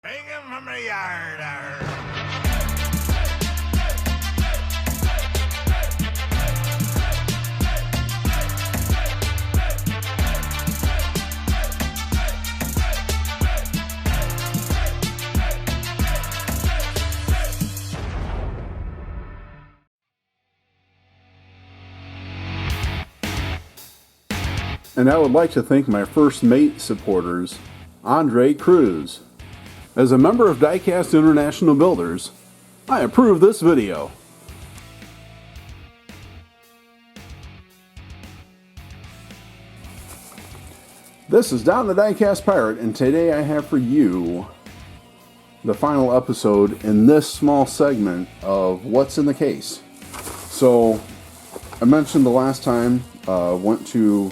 Bring him from the yard. Arr. And I would like to thank my first mate supporters, Andre Cruz. As a member of Diecast International Builders, I approve this video. This is Don the Diecast Pirate, and today I have for you the final episode in this small segment of What's in the Case. So, I mentioned the last time, went to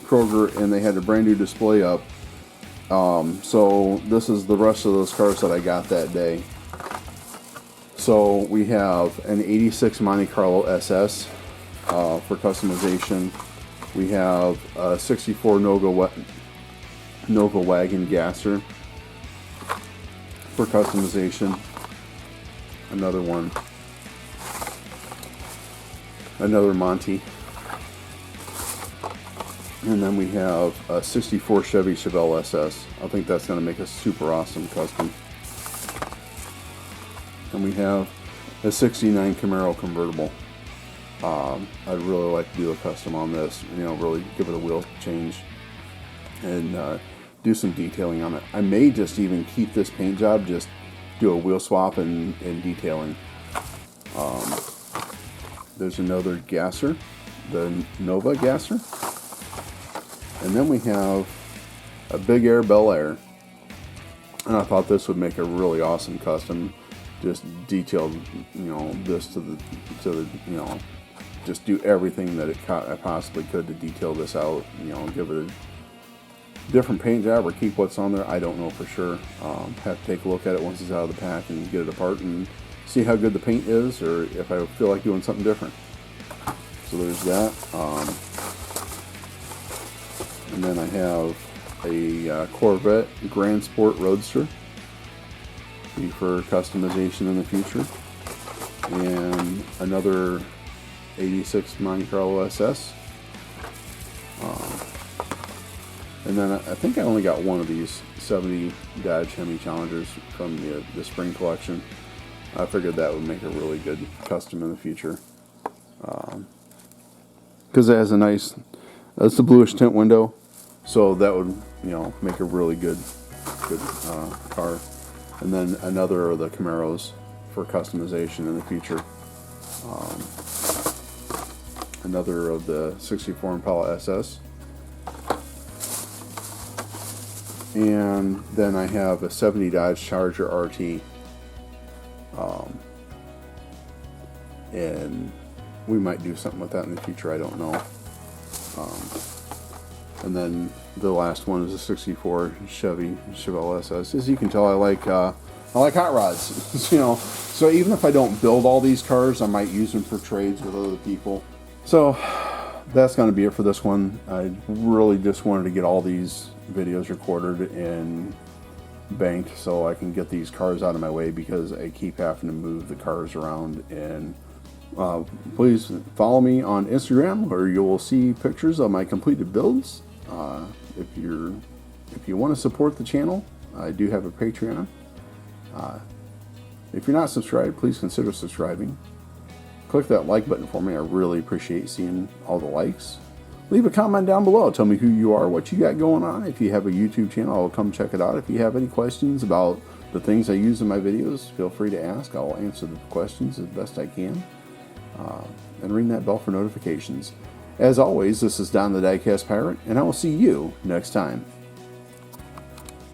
Kroger and they had a brand new display up. So this is the rest of those cars that I got that day. So we have an 86 Monte Carlo SS for customization. We have a 64 Nova Wagon Gasser for customization. Another one. Another Monte. And then we have a 64 Chevy Chevelle SS. I think that's going to make a super awesome custom. And we have a 69 Camaro convertible. I'd really like to do a custom on this. You know, really give it a wheel change and do some detailing on it. I may just even keep this paint job, just do a wheel swap and detailing. There's another Gasser, the Nova Gasser. And then we have a Big Air Bel Air. And I thought this would make a really awesome custom. Just detailed, you know, this to the you know, just do everything that I possibly could to detail this out. You know, give it a different paint job or keep what's on there. I don't know for sure. Have to take a look at it once it's out of the pack and get it apart and see how good the paint is, or if I feel like doing something different. So there's that. And then I have a Corvette Grand Sport Roadster, be for customization in the future, and another 86 Monte Carlo SS. And then I think I only got one of these 70 Dodge Hemi Challengers from the spring collection. I figured that would make a really good custom in the future, because it has a nice, that's the bluish tint window. So that would, you know, make a really good car. And then another of the Camaros for customization in the future. Another of the 64 Impala SS. And then I have a 70 Dodge Charger RT. And we might do something with that in the future, I don't know. And then the last one is a 64 Chevy Chevelle SS. As you can tell, I like hot rods. You know, so even if I don't build all these cars, I might use them for trades with other people. So that's going to be it for this one. I really just wanted to get all these videos recorded and banked so I can get these cars out of my way, because I keep having to move the cars around. And please follow me on Instagram, where you will see pictures of my completed builds. If you want to support the channel, I do have a Patreon. If you're not subscribed, please consider subscribing. Click that like button for me. I really appreciate seeing all the likes. Leave a comment down below. Tell me who you are, what you got going on. If you have a YouTube channel, I'll come check it out. If you have any questions about the things I use in my videos, feel free to ask. I'll answer the questions as best I can. And ring that bell for notifications. As always, this is Don the Diecast Pirate, and I will see you next time.